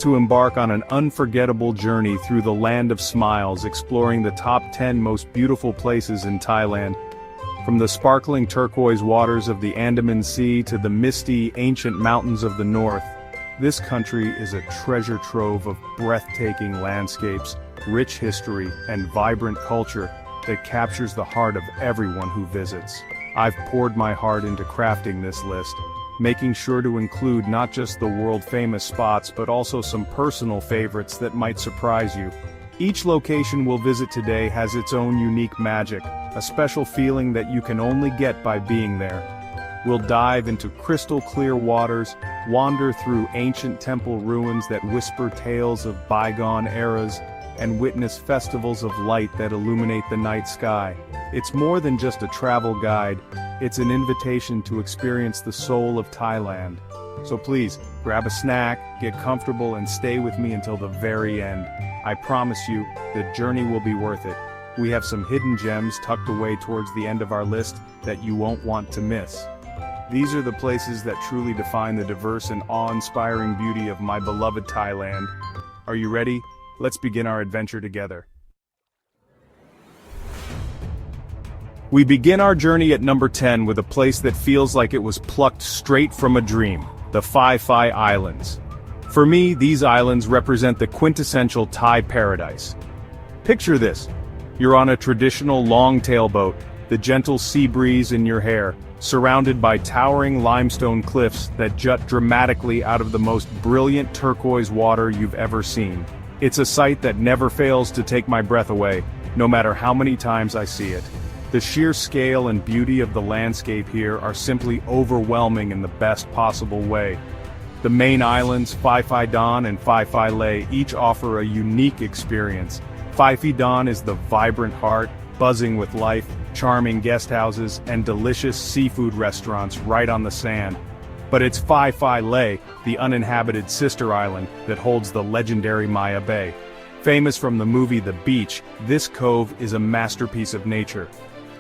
to embark on an unforgettable journey through the land of smiles, exploring the top 10 most beautiful places in Thailand. From the sparkling turquoise waters of the Andaman Sea to the misty, ancient mountains of the north, this country is a treasure trove of breathtaking landscapes, rich history, and vibrant culture that captures the heart of everyone who visits. I've poured my heart into crafting this list, making sure to include not just the world-famous spots but also some personal favorites that might surprise you. Each location we'll visit today has its own unique magic, a special feeling that you can only get by being there. We'll dive into crystal-clear waters, wander through ancient temple ruins that whisper tales of bygone eras, and witness festivals of light that illuminate the night sky. It's more than just a travel guide, it's an invitation to experience the soul of Thailand. So please, grab a snack, get comfortable, and stay with me until the very end. I promise you, the journey will be worth it. We have some hidden gems tucked away towards the end of our list that you won't want to miss. These are the places that truly define the diverse and awe-inspiring beauty of my beloved Thailand. Are you ready? Let's begin our adventure together. We begin our journey at number 10 with a place that feels like it was plucked straight from a dream, the Phi Phi Islands. For me, these islands represent the quintessential Thai paradise. Picture this. You're on a traditional long-tail boat, the gentle sea breeze in your hair, surrounded by towering limestone cliffs that jut dramatically out of the most brilliant turquoise water you've ever seen. It's a sight that never fails to take my breath away, no matter how many times I see it. The sheer scale and beauty of the landscape here are simply overwhelming in the best possible way. The main islands, Phi Phi Don and Phi Phi Lay, each offer a unique experience. Phi Phi Don is the vibrant heart, buzzing with life, charming guest houses, and delicious seafood restaurants right on the sand. But it's Phi Phi Lay, the uninhabited sister island, that holds the legendary Maya Bay. Famous from the movie The Beach, this cove is a masterpiece of nature.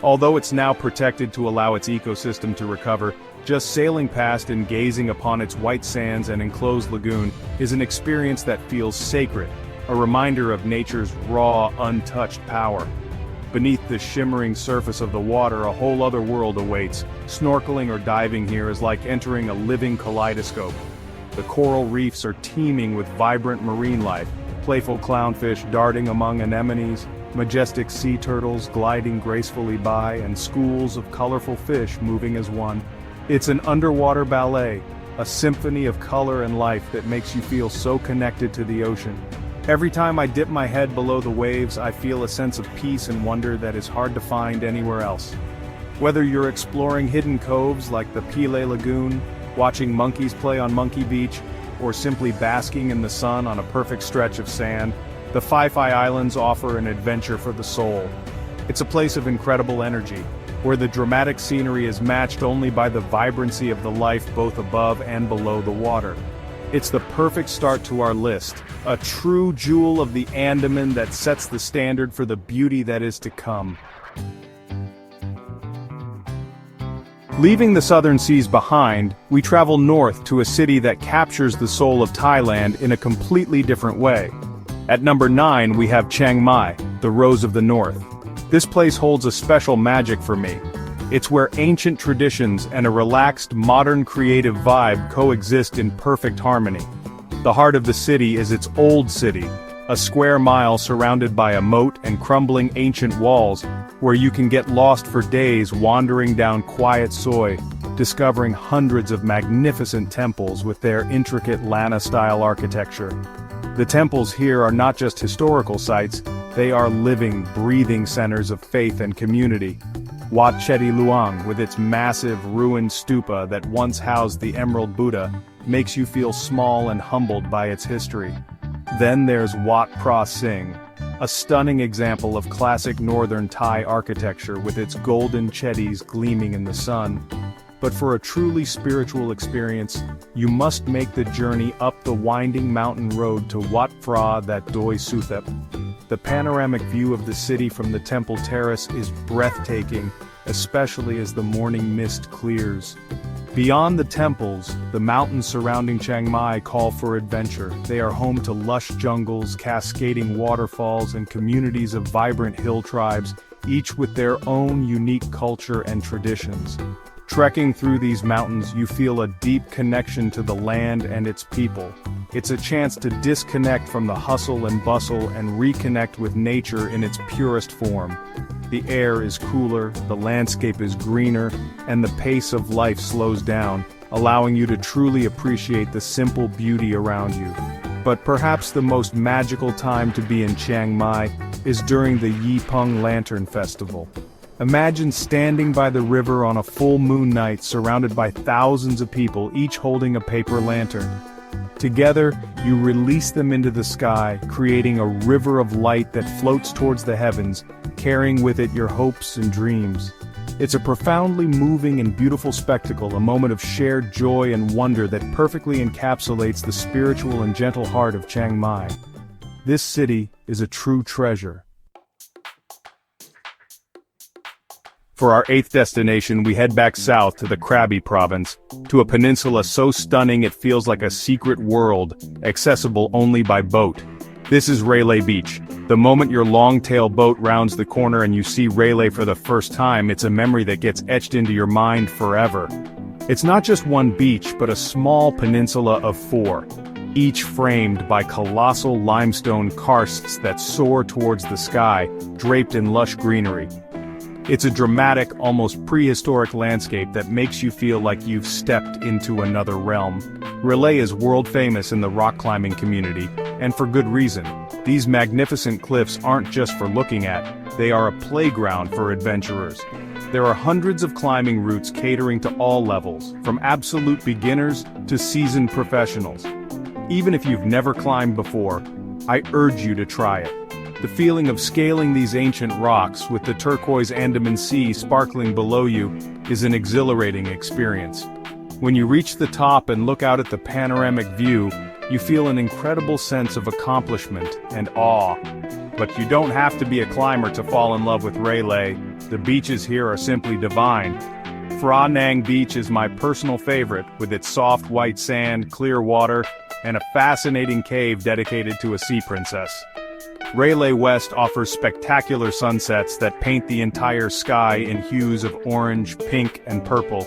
Although it's now protected to allow its ecosystem to recover, just sailing past and gazing upon its white sands and enclosed lagoon is an experience that feels sacred, a reminder of nature's raw, untouched power. Beneath the shimmering surface of the water, a whole other world awaits. Snorkeling or diving here is like entering a living kaleidoscope. The coral reefs are teeming with vibrant marine life, playful clownfish darting among anemones, majestic sea turtles gliding gracefully by, and schools of colorful fish moving as one. It's an underwater ballet, a symphony of color and life that makes you feel so connected to the ocean. Every time I dip my head below the waves, I feel a sense of peace and wonder that is hard to find anywhere else. Whether you're exploring hidden coves like the Pile Lagoon, watching monkeys play on Monkey Beach, or simply basking in the sun on a perfect stretch of sand, the Phi Phi Islands offer an adventure for the soul. It's a place of incredible energy, where the dramatic scenery is matched only by the vibrancy of the life both above and below the water. It's the perfect start to our list, a true jewel of the Andaman that sets the standard for the beauty that is to come. Leaving the southern seas behind, we travel north to a city that captures the soul of Thailand in a completely different way. At number 9 we have Chiang Mai, the Rose of the North. This place holds a special magic for me. It's where ancient traditions and a relaxed, modern creative vibe coexist in perfect harmony. The heart of the city is its old city, a square mile surrounded by a moat and crumbling ancient walls, where you can get lost for days wandering down quiet soi, discovering hundreds of magnificent temples with their intricate Lana-style architecture. The temples here are not just historical sites, they are living, breathing centers of faith and community. Wat Chedi Luang, with its massive, ruined stupa that once housed the Emerald Buddha, makes you feel small and humbled by its history. Then there's Wat Phra Singh, a stunning example of classic northern Thai architecture with its golden chedis gleaming in the sun. But for a truly spiritual experience, you must make the journey up the winding mountain road to Wat Phra That Doi Suthep. The panoramic view of the city from the temple terrace is breathtaking, especially as the morning mist clears. Beyond the temples, the mountains surrounding Chiang Mai call for adventure. They are home to lush jungles, cascading waterfalls, and communities of vibrant hill tribes, each with their own unique culture and traditions. Trekking through these mountains, you feel a deep connection to the land and its people. It's a chance to disconnect from the hustle and bustle and reconnect with nature in its purest form. The air is cooler, the landscape is greener, and the pace of life slows down, allowing you to truly appreciate the simple beauty around you. But perhaps the most magical time to be in Chiang Mai is during the Yipeng Lantern Festival. Imagine standing by the river on a full moon night surrounded by thousands of people, each holding a paper lantern. Together, you release them into the sky, creating a river of light that floats towards the heavens, carrying with it your hopes and dreams. It's a profoundly moving and beautiful spectacle, a moment of shared joy and wonder that perfectly encapsulates the spiritual and gentle heart of Chiang Mai. This city is a true treasure. For our 8th destination, we head back south to the Krabi province, to a peninsula so stunning it feels like a secret world, accessible only by boat. This is Railay Beach. The moment your long-tail boat rounds the corner and you see Railay for the first time, it's a memory that gets etched into your mind forever. It's not just one beach, but a small peninsula of 4, each framed by colossal limestone karsts that soar towards the sky, draped in lush greenery. It's a dramatic, almost prehistoric landscape that makes you feel like you've stepped into another realm. Railay is world-famous in the rock climbing community, and for good reason. These magnificent cliffs aren't just for looking at, they are a playground for adventurers. There are hundreds of climbing routes catering to all levels, from absolute beginners to seasoned professionals. Even if you've never climbed before, I urge you to try it. The feeling of scaling these ancient rocks with the turquoise Andaman Sea sparkling below you is an exhilarating experience. When you reach the top and look out at the panoramic view, you feel an incredible sense of accomplishment and awe. But you don't have to be a climber to fall in love with Railay. The beaches here are simply divine. Phra Nang Beach is my personal favorite, with its soft white sand, clear water, and a fascinating cave dedicated to a sea princess. Railay West offers spectacular sunsets that paint the entire sky in hues of orange, pink, and purple.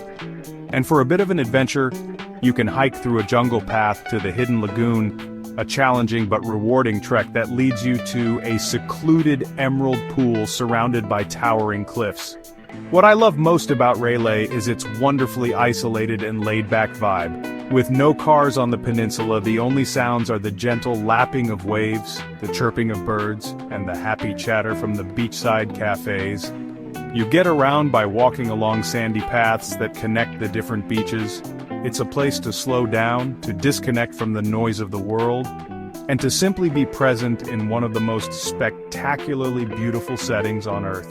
And for a bit of an adventure, you can hike through a jungle path to the hidden lagoon, a challenging but rewarding trek that leads you to a secluded emerald pool surrounded by towering cliffs. What I love most about Railay is its wonderfully isolated and laid-back vibe. With no cars on the peninsula, the only sounds are the gentle lapping of waves, the chirping of birds, and the happy chatter from the beachside cafes. You get around by walking along sandy paths that connect the different beaches. It's a place to slow down, to disconnect from the noise of the world, and to simply be present in one of the most spectacularly beautiful settings on Earth.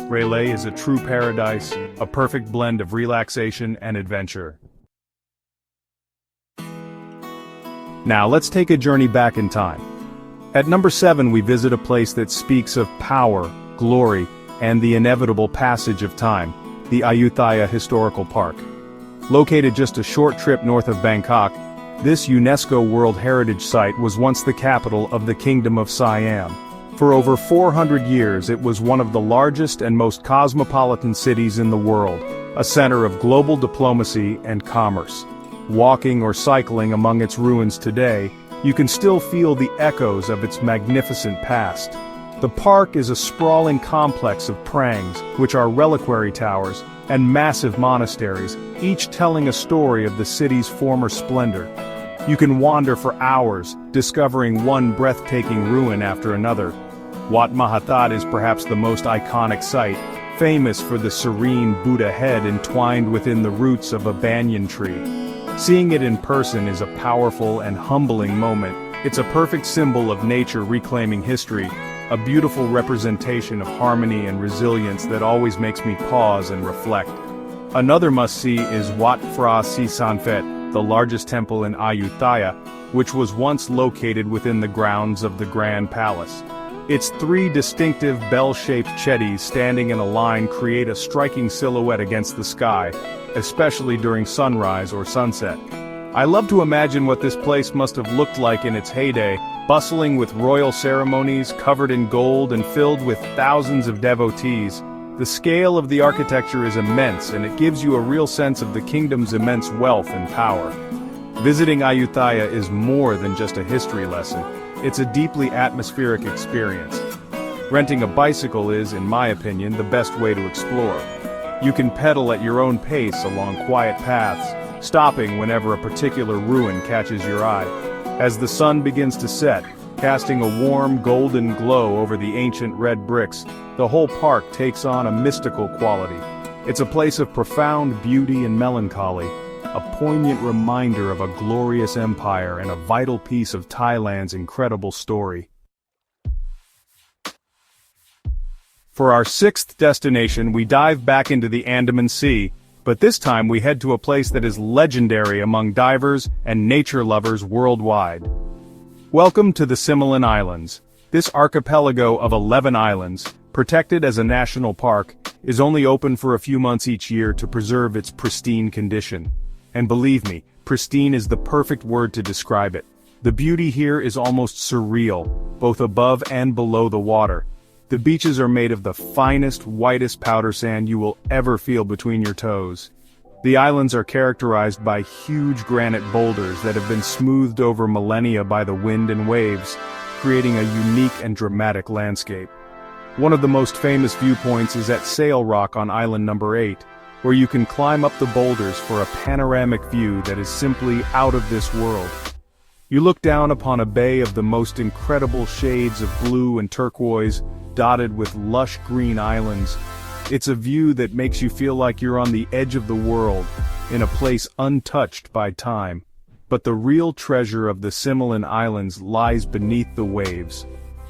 Railay is a true paradise, a perfect blend of relaxation and adventure. Now let's take a journey back in time. At number 7 we visit a place that speaks of power, glory, and the inevitable passage of time, the Ayutthaya Historical Park. Located just a short trip north of Bangkok, this UNESCO World Heritage Site was once the capital of the Kingdom of Siam. For over 400 years it was one of the largest and most cosmopolitan cities in the world, a center of global diplomacy and commerce. Walking or cycling among its ruins today, you can still feel the echoes of its magnificent past. The park is a sprawling complex of prangs, which are reliquary towers, and massive monasteries, each telling a story of the city's former splendor. You can wander for hours, discovering one breathtaking ruin after another. Wat Mahathat is perhaps the most iconic site, famous for the serene Buddha head entwined within the roots of a banyan tree. Seeing it in person is a powerful and humbling moment. It's a perfect symbol of nature reclaiming history, a beautiful representation of harmony and resilience that always makes me pause and reflect. Another must-see is Wat Phra Si Sanphet, the largest temple in Ayutthaya, which was once located within the grounds of the Grand Palace. Its three distinctive bell-shaped jetties standing in a line create a striking silhouette against the sky, especially during sunrise or sunset. I love to imagine what this place must have looked like in its heyday, bustling with royal ceremonies, covered in gold and filled with thousands of devotees. The scale of the architecture is immense, and it gives you a real sense of the kingdom's immense wealth and power. Visiting Ayutthaya is more than just a history lesson. It's a deeply atmospheric experience. Renting a bicycle is, in my opinion, the best way to explore. You can pedal at your own pace along quiet paths, stopping whenever a particular ruin catches your eye. As the sun begins to set, casting a warm golden glow over the ancient red bricks, the whole park takes on a mystical quality. It's a place of profound beauty and melancholy, a poignant reminder of a glorious empire and a vital piece of Thailand's incredible story. For our sixth destination, we dive back into the Andaman Sea, but this time we head to a place that is legendary among divers and nature lovers worldwide. Welcome to the Similan Islands. This archipelago of 11 islands, protected as a national park, is only open for a few months each year to preserve its pristine condition. And believe me, pristine is the perfect word to describe it. The beauty here is almost surreal, both above and below the water. The beaches are made of the finest, whitest powder sand you will ever feel between your toes. The islands are characterized by huge granite boulders that have been smoothed over millennia by the wind and waves, creating a unique and dramatic landscape. One of the most famous viewpoints is at Sail Rock on island number 8, where you can climb up the boulders for a panoramic view that is simply out of this world. You look down upon a bay of the most incredible shades of blue and turquoise, dotted with lush green islands. It's a view that makes you feel like you're on the edge of the world, in a place untouched by time. But the real treasure of the Similan Islands lies beneath the waves.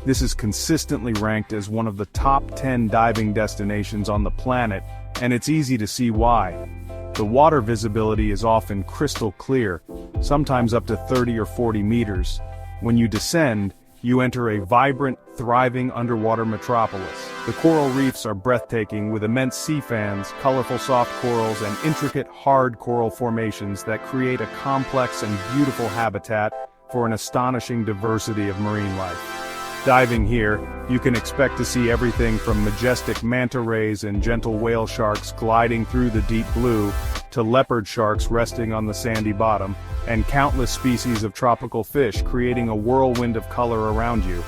This is consistently ranked as one of the top 10 diving destinations on the planet, and it's easy to see why. The water visibility is often crystal clear, sometimes up to 30 or 40 meters. When you descend, you enter a vibrant, thriving underwater metropolis. The coral reefs are breathtaking, with immense sea fans, colorful soft corals, and intricate hard coral formations that create a complex and beautiful habitat for an astonishing diversity of marine life. Diving here, you can expect to see everything from majestic manta rays and gentle whale sharks gliding through the deep blue, to leopard sharks resting on the sandy bottom, and countless species of tropical fish creating a whirlwind of color around you.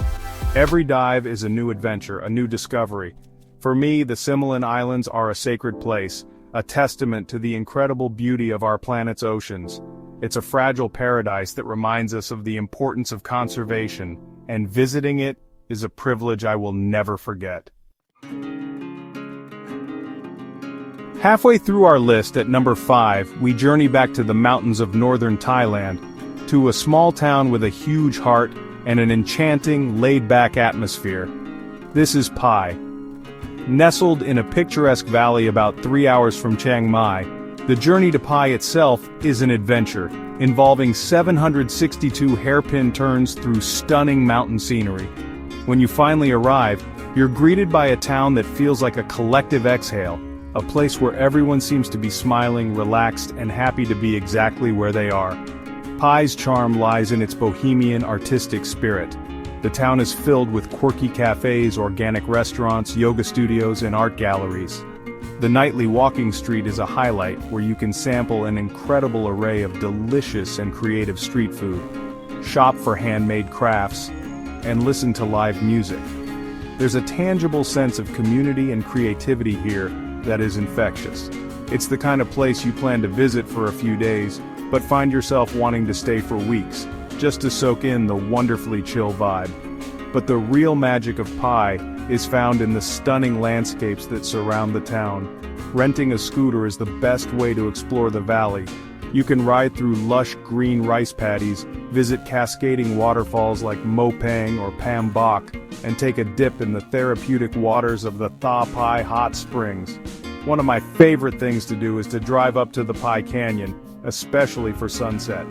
Every dive is a new adventure, a new discovery. For me, the Similan Islands are a sacred place, a testament to the incredible beauty of our planet's oceans. It's a fragile paradise that reminds us of the importance of conservation, and visiting it is a privilege I will never forget. Halfway through our list at number 5, we journey back to the mountains of northern Thailand, to a small town with a huge heart and an enchanting, laid-back atmosphere. This is Pai. Nestled in a picturesque valley about 3 hours from Chiang Mai, the journey to Pai itself is an adventure, involving 762 hairpin turns through stunning mountain scenery. When you finally arrive, you're greeted by a town that feels like a collective exhale, a place where everyone seems to be smiling, relaxed, and happy to be exactly where they are. Pai's charm lies in its Bohemian artistic spirit. The town is filled with quirky cafes, organic restaurants, yoga studios, and art galleries. The nightly walking street is a highlight where you can sample an incredible array of delicious and creative street food, shop for handmade crafts, and listen to live music. There's a tangible sense of community and creativity here that is infectious. It's the kind of place you plan to visit for a few days, but find yourself wanting to stay for weeks, just to soak in the wonderfully chill vibe. But the real magic of Pai is found in the stunning landscapes that surround the town. Renting a scooter is the best way to explore the valley. You can ride through lush green rice paddies, visit cascading waterfalls like Mopang or Pam Bok, and take a dip in the therapeutic waters of the Tha Pai hot springs. One of my favorite things to do is to drive up to the Pai Canyon, especially for sunset.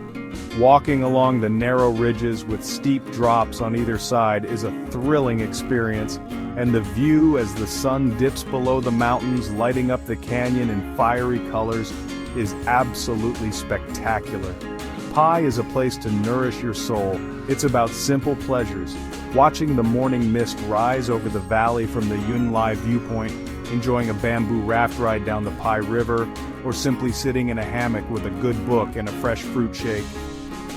Walking along the narrow ridges with steep drops on either side is a thrilling experience, and the view as the sun dips below the mountains, lighting up the canyon in fiery colors, is absolutely spectacular. Pai is a place to nourish your soul. It's about simple pleasures, watching the morning mist rise over the valley from the Yunlai viewpoint, enjoying a bamboo raft ride down the Pai River, or simply sitting in a hammock with a good book and a fresh fruit shake.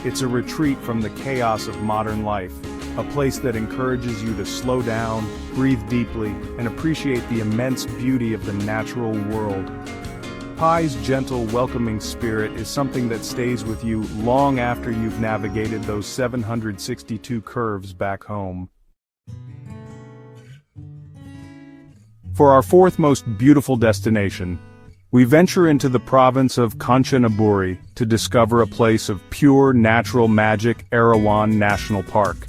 It's a retreat from the chaos of modern life, a place that encourages you to slow down, breathe deeply, and appreciate the immense beauty of the natural world. Pai's gentle, welcoming spirit is something that stays with you long after you've navigated those 762 curves back home. For our fourth most beautiful destination, we venture into the province of Kanchanaburi to discover a place of pure natural magic, Erawan National Park.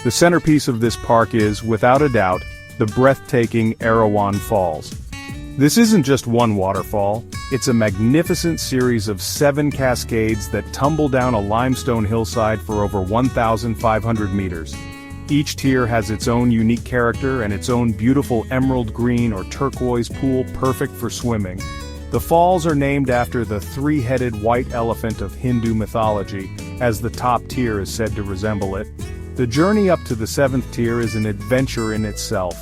The centerpiece of this park is, without a doubt, the breathtaking Erawan Falls. This isn't just one waterfall, it's a magnificent series of 7 cascades that tumble down a limestone hillside for over 1,500 meters. Each tier has its own unique character and its own beautiful emerald green or turquoise pool perfect for swimming. The falls are named after the 3-headed white elephant of Hindu mythology, as the top tier is said to resemble it. The journey up to the 7th tier is an adventure in itself.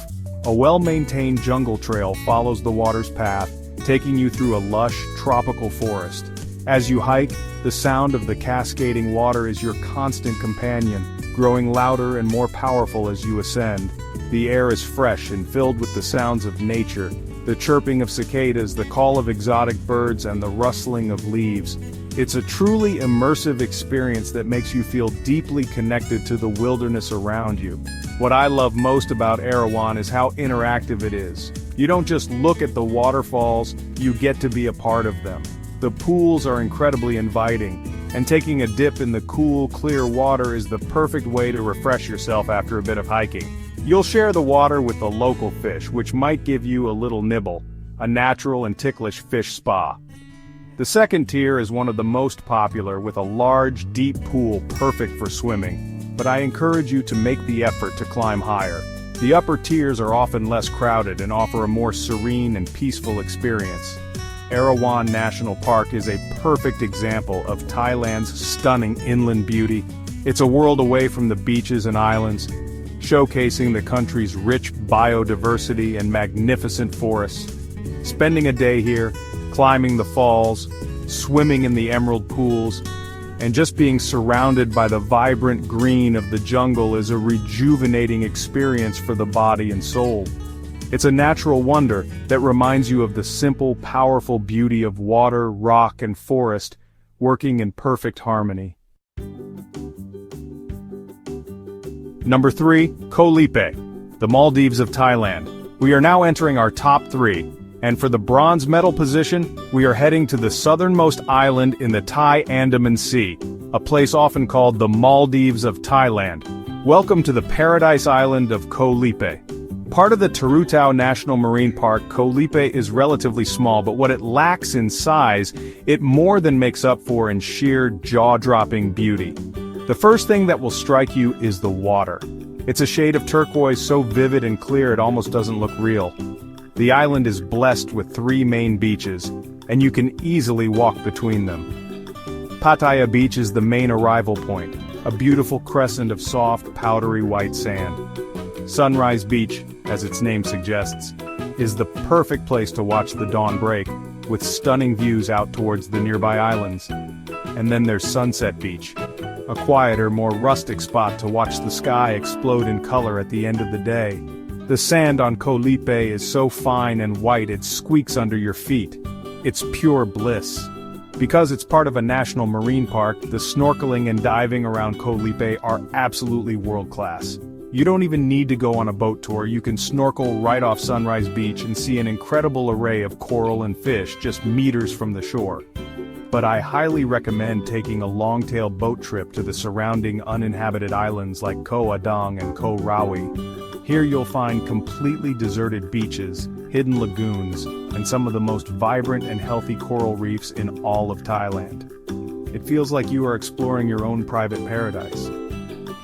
A well-maintained jungle trail follows the water's path, taking you through a lush, tropical forest. As you hike, the sound of the cascading water is your constant companion, growing louder and more powerful as you ascend. The air is fresh and filled with the sounds of nature, the chirping of cicadas, the call of exotic birds, and the rustling of leaves. It's a truly immersive experience that makes you feel deeply connected to the wilderness around you. What I love most about Erawan is how interactive it is. You don't just look at the waterfalls, you get to be a part of them. The pools are incredibly inviting, and taking a dip in the cool, clear water is the perfect way to refresh yourself after a bit of hiking. You'll share the water with the local fish, which might give you a little nibble, a natural and ticklish fish spa. The 2nd tier is one of the most popular, with a large, deep pool perfect for swimming, but I encourage you to make the effort to climb higher. The upper tiers are often less crowded and offer a more serene and peaceful experience. Erawan National Park is a perfect example of Thailand's stunning inland beauty. It's a world away from the beaches and islands, showcasing the country's rich biodiversity and magnificent forests. Spending a day here, climbing the falls, swimming in the emerald pools, and just being surrounded by the vibrant green of the jungle is a rejuvenating experience for the body and soul. It's a natural wonder that reminds you of the simple, powerful beauty of water, rock, and forest working in perfect harmony. Number 3, Koh Lipe, the Maldives of Thailand. We are now entering our top 3. And for the bronze medal position, we are heading to the southernmost island in the Thai Andaman Sea, a place often called the Maldives of Thailand. Welcome to the paradise island of Koh Lipe. Part of the Tarutao National Marine Park, Koh Lipe is relatively small, but what it lacks in size, it more than makes up for in sheer jaw-dropping beauty. The first thing that will strike you is the water. It's a shade of turquoise so vivid and clear it almost doesn't look real. The island is blessed with 3 main beaches, and you can easily walk between them. Pattaya Beach is the main arrival point, a beautiful crescent of soft, powdery white sand. Sunrise Beach, as its name suggests, is the perfect place to watch the dawn break, with stunning views out towards the nearby islands. And then there's Sunset Beach, a quieter, more rustic spot to watch the sky explode in color at the end of the day. The sand on Koh Lipe is so fine and white it squeaks under your feet. It's pure bliss. Because it's part of a national marine park, the snorkeling and diving around Koh Lipe are absolutely world-class. You don't even need to go on a boat tour, you can snorkel right off Sunrise Beach and see an incredible array of coral and fish just meters from the shore. But I highly recommend taking a long-tail boat trip to the surrounding uninhabited islands like Koh Adang and Koh Rawi. Here you'll find completely deserted beaches, hidden lagoons, and some of the most vibrant and healthy coral reefs in all of Thailand. It feels like you are exploring your own private paradise.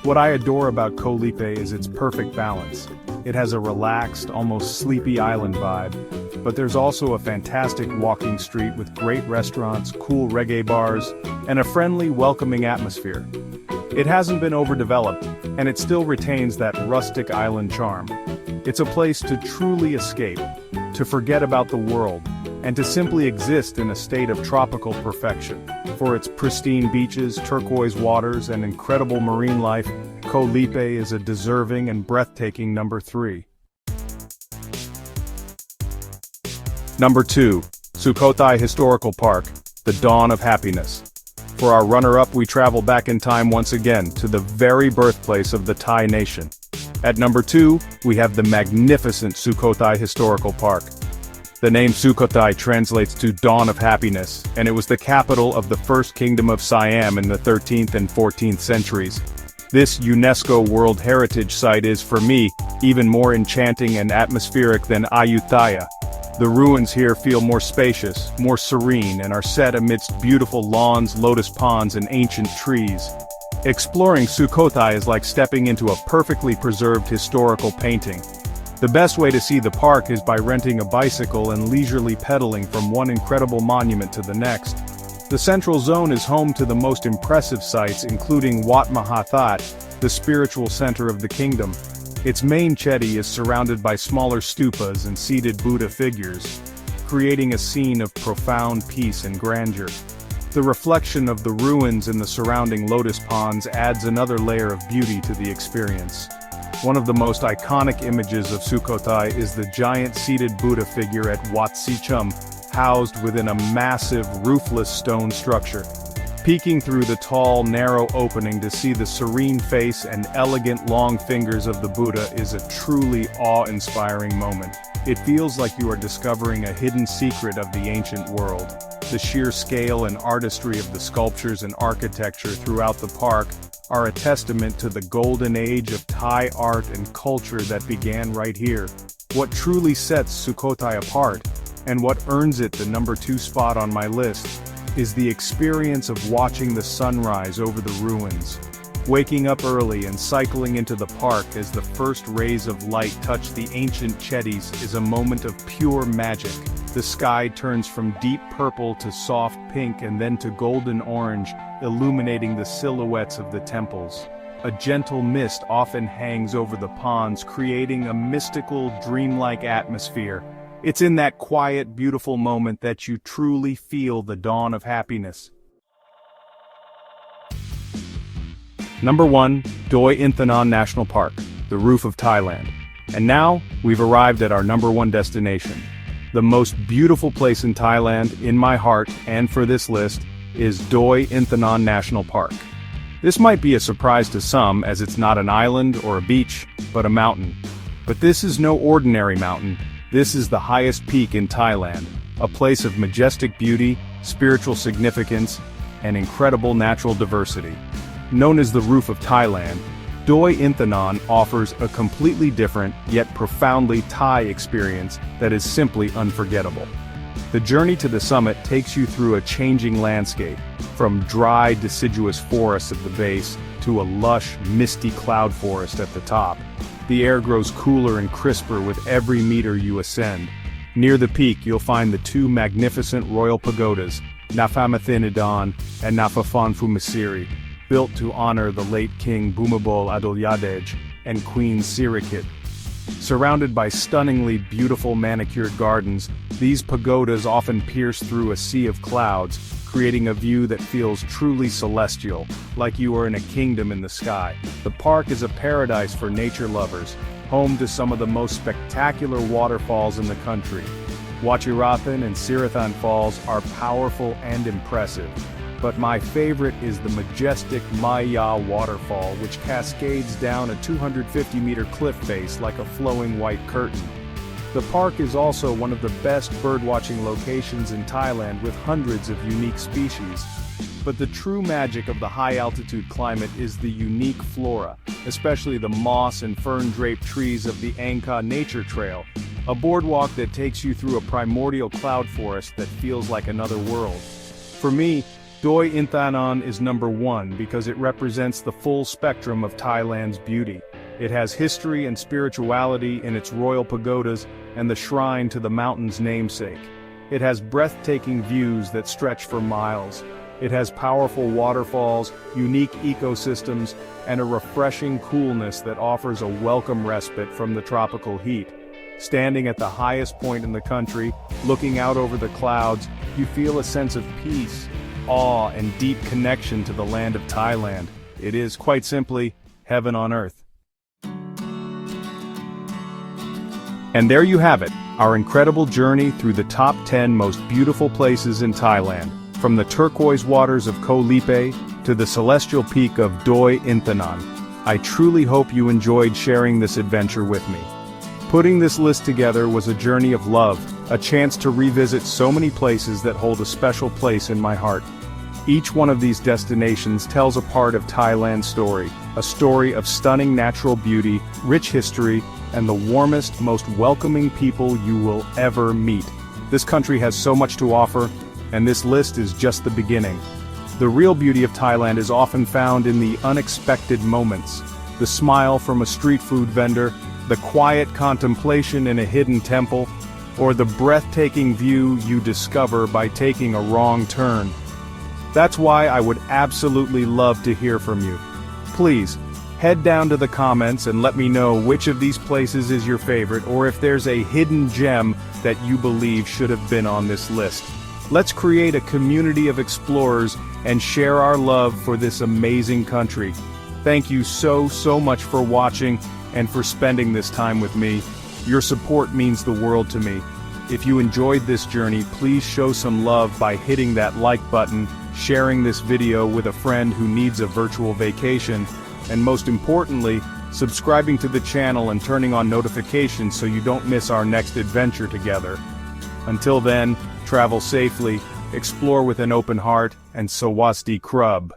What I adore about Koh Lipe is its perfect balance. It has a relaxed, almost sleepy island vibe, but there's also a fantastic walking street with great restaurants, cool reggae bars, and a friendly, welcoming atmosphere. It hasn't been overdeveloped, and it still retains that rustic island charm. It's a place to truly escape, to forget about the world, and to simply exist in a state of tropical perfection. For its pristine beaches, turquoise waters, and incredible marine life, Koh Lipe is a deserving and breathtaking number 3. Number 2. Sukhothai Historical Park, the dawn of happiness. For our runner-up, we travel back in time once again to the very birthplace of the Thai nation. At number 2, we have the magnificent Sukhothai Historical Park. The name Sukhothai translates to Dawn of Happiness, and it was the capital of the First Kingdom of Siam in the 13th and 14th centuries. This UNESCO World Heritage Site is, for me, even more enchanting and atmospheric than Ayutthaya. The ruins here feel more spacious, more serene, and are set amidst beautiful lawns, lotus ponds, and ancient trees. Exploring Sukhothai is like stepping into a perfectly preserved historical painting. The best way to see the park is by renting a bicycle and leisurely pedaling from one incredible monument to the next. The central zone is home to the most impressive sites, including Wat Mahathat, the spiritual center of the kingdom. Its main chedi is surrounded by smaller stupas and seated Buddha figures, creating a scene of profound peace and grandeur. The reflection of the ruins in the surrounding lotus ponds adds another layer of beauty to the experience. One of the most iconic images of Sukhothai is the giant seated Buddha figure at Wat Sichum, housed within a massive, roofless stone structure. Peeking through the tall, narrow opening to see the serene face and elegant long fingers of the Buddha is a truly awe-inspiring moment. It feels like you are discovering a hidden secret of the ancient world. The sheer scale and artistry of the sculptures and architecture throughout the park are a testament to the golden age of Thai art and culture that began right here. What truly sets Sukhothai apart, and what earns it the number 2 spot on my list, is the experience of watching the sunrise over the ruins. Waking up early and cycling into the park as the first rays of light touch the ancient chedis is a moment of pure magic. The sky turns from deep purple to soft pink and then to golden orange, illuminating the silhouettes of the temples. A gentle mist often hangs over the ponds, creating a mystical, dreamlike atmosphere. It's in that quiet, beautiful moment that you truly feel the dawn of happiness. Number 1, Doi Inthanon National Park, the roof of Thailand. And now, we've arrived at our number 1 destination. The most beautiful place in Thailand, in my heart, and for this list, is Doi Inthanon National Park. This might be a surprise to some, as it's not an island or a beach, but a mountain. But this is no ordinary mountain. This is the highest peak in Thailand, a place of majestic beauty, spiritual significance, and incredible natural diversity. Known as the Roof of Thailand, Doi Inthanon offers a completely different, yet profoundly Thai experience that is simply unforgettable. The journey to the summit takes you through a changing landscape, from dry, deciduous forests at the base to a lush, misty cloud forest at the top. The air grows cooler and crisper with every meter you ascend. Near the peak you'll find the 2 magnificent royal pagodas, Nafamathinidon and Nafafonfumasiri, built to honor the late King Bhumibol Adulyadej and Queen Sirikit. Surrounded by stunningly beautiful manicured gardens, these pagodas often pierce through a sea of clouds, creating a view that feels truly celestial, like you are in a kingdom in the sky. The park is a paradise for nature lovers, home to some of the most spectacular waterfalls in the country. Wachirathan and Sirathan Falls are powerful and impressive, but my favorite is the majestic Maya waterfall, which cascades down a 250-meter cliff face like a flowing white curtain. The park is also one of the best birdwatching locations in Thailand with hundreds of unique species. But the true magic of the high-altitude climate is the unique flora, especially the moss and fern-draped trees of the Angkor Nature Trail, a boardwalk that takes you through a primordial cloud forest that feels like another world. For me, Doi Inthanon is number 1 because it represents the full spectrum of Thailand's beauty. It has history and spirituality in its royal pagodas and the shrine to the mountain's namesake. It has breathtaking views that stretch for miles. It has powerful waterfalls, unique ecosystems, and a refreshing coolness that offers a welcome respite from the tropical heat. Standing at the highest point in the country, looking out over the clouds, you feel a sense of peace, awe, and deep connection to the land of Thailand. It is, quite simply, heaven on earth. And there you have it, our incredible journey through the top 10 most beautiful places in Thailand, from the turquoise waters of Koh Lipe to the celestial peak of Doi Inthanon. I truly hope you enjoyed sharing this adventure with me. Putting this list together was a journey of love, a chance to revisit so many places that hold a special place in my heart. Each one of these destinations tells a part of Thailand's story, a story of stunning natural beauty, rich history, and the warmest, most welcoming people you will ever meet. This country has so much to offer, and this list is just the beginning. The real beauty of Thailand is often found in the unexpected moments. The smile from a street food vendor, the quiet contemplation in a hidden temple, or the breathtaking view you discover by taking a wrong turn. That's why I would absolutely love to hear from you. Please, head down to the comments and let me know which of these places is your favorite, or if there's a hidden gem that you believe should have been on this list. Let's create a community of explorers and share our love for this amazing country. Thank you so much for watching and for spending this time with me. Your support means the world to me. If you enjoyed this journey, please show some love by hitting that like button, sharing this video with a friend who needs a virtual vacation, and most importantly, subscribing to the channel and turning on notifications so you don't miss our next adventure together. Until then, travel safely, explore with an open heart, and Sawasdee Krub.